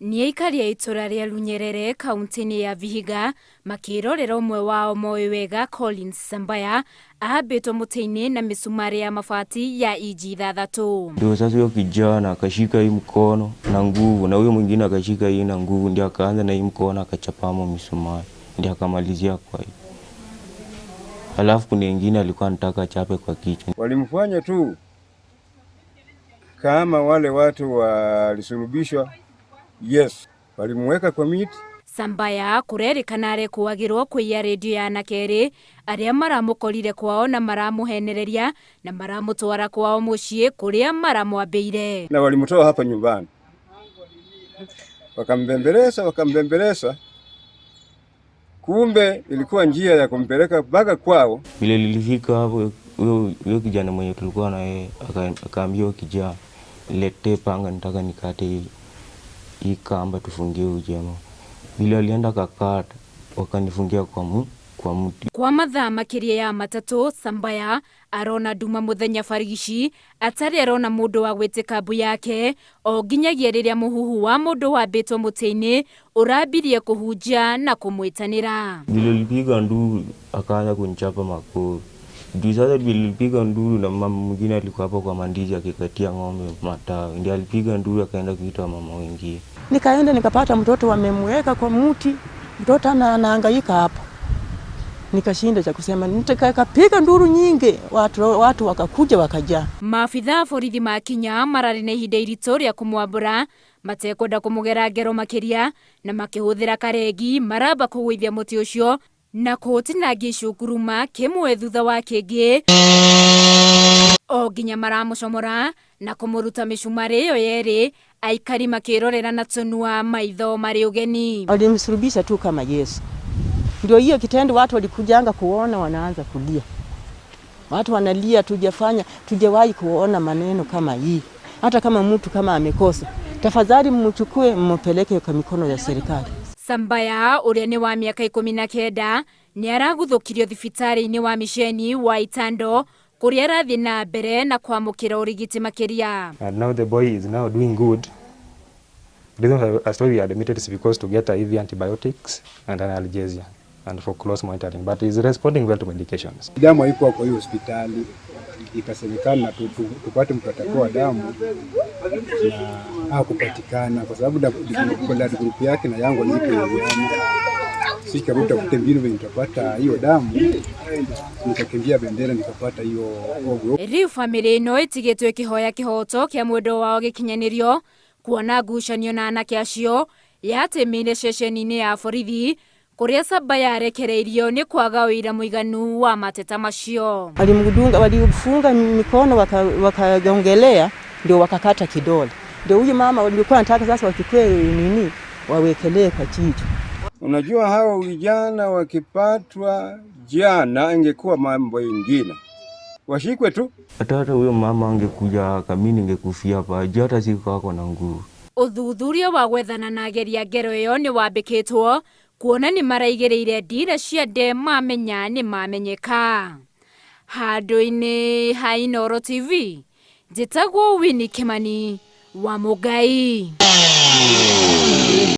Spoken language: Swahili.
Nĩ aikari a itũra rĩa Lunyerere kaunti-inĩ ya Vihiga makĩrorera ũmwe wao moĩ wega Collins Sambaya ahambĩtwo mũtĩ-inĩ na mĩcumarĩ ya mabati ya inji 6. Ndio sasa huyo kijana akashika hii mkono na nguvu na huyo mwingine akashika hii na nguvu, ndio akaanza na hii mkono akachapamo misumari, ndio akamalizia kwa hii. Alafu kuna wengine alikuwa anataka chape kwa kichwa. Walimfanya tu kama wale watu walisulubishwa. Yes, walimweka kwa miti. Sambaya kurerikana arekuagirwo kũiya redio ya nakeri arĩa maramukorire kwao na maramuhenereria na maramutwara kwao muciĩ kũrĩa maramwambĩire. Na walimtoa hapa nyumbani, wakambembeleza, kumbe ilikuwa njia ya kumpeleka mpaka kwao. Vile lilifika hapo, huyo kijana mwenye tulikuwa na yeye akaambia kijana, lete panga nitaka nikate hii kamba tufungie ujema. Vile alienda kakata wakanifungia kwa mti. Kwa mathaa makĩria ya matatũ, Sambaya arona nduma mũthenya barigici atarĩ arona mũndũ wa gwĩtĩka mbu yake o nginyagia rĩrĩa mũhuhu wa mũndũ wambĩtwo mũtĩ-inĩ ũrambirie kũhunja na kũmwĩtanĩra. Vile nilipiga nduru akaanza kunichapa makofi. Ndio sasa vile nilipiga nduru na mama mwingine alikuwa hapo kwa mandizi akikatia ng'ombe matawi, ndio alipiga nduru akaenda kuita mama wengine. Nikaenda nikapata mtoto wamemweka kwa mti, mtoto anahangaika hapo. Nikashinda cha kusema, nikapiga nduru nyingi, watu wakakuja wakajaa. Maafitha borithi makinya mararĩ na ihinda iritũ rĩa kũmwambũra, matekwenda kũmũgera ngero makĩria na makĩhũthĩra karengi maramba kũgũithia mũtĩ ũcio na kũũtinangia icunguruma kĩmwe thutha wa kĩngĩ, o nginya maramũcomora na kũmũruta mĩcumarĩ ĩyo yerĩ, aikari makĩrorera na tũnua maitho marĩ ũgeni. Walimsulubisha tu kama Yesu. Ndio hiyo kitendo watu walikujanga kuona wanaanza kulia. Watu wanalia, tujawahi kuona maneno kama hii. Hata kama mtu kama amekosa, tafadhali mchukue mpeleke kwa mikono ya serikali. Sambaya ũrĩa nĩ wa mĩaka 19 nĩ araguthũkirio thibitarĩ-inĩ wa mĩceni wa Itando kũrĩa arathiĩ na mbere na kwamũkĩra ũrigiti makĩria. And now the boy is now doing good. The reason I we admitted is because to get IV antibiotics and analgesia and for close monitoring, but he is responding well to medications. Damu haikuwa kwa hiyo hospitali, ikasemekana tupate mkatako wa damu na hakupatikana kwa sababu blood group yake na yangu nipo hivi. Sika ruta kutembea vile nitapata hiyo damu, nikakimbia bendera nikapata hiyo ogo. Riu family ĩno ĩtigĩtwo ĩkĩhoya kĩhoto kĩa mwendo wao gĩkinyanĩrio kuona ngucanio na anake acio yatemire ceceni-inĩ ya borithi kũrĩa Sambaya arekereirio nĩ kwaga ũira mũiganu wa mateta macio. Walifunga mikono wakagongelea, ndio wakakata kidole. Ndio huyu mama walikuwa wanataka sasa wachukue nini wawekelee kwa kichwa. Unajua hao vijana wakipatwa jana ingekuwa mambo mengine. Washikwe tu. Hata huyo mama angekuja kama ningekufia hapa, hata siko na nguvu. Ũthuthuria wa gwethana na ageria ngero ĩyo nĩ wambĩkĩtwo kuona nĩ maraigĩrĩire ndira cia nde mamenya nĩ mamenyeka. Handũ-inĩ ha Inooro TV, njĩtagwo Winnie Kimani wa Mũngai.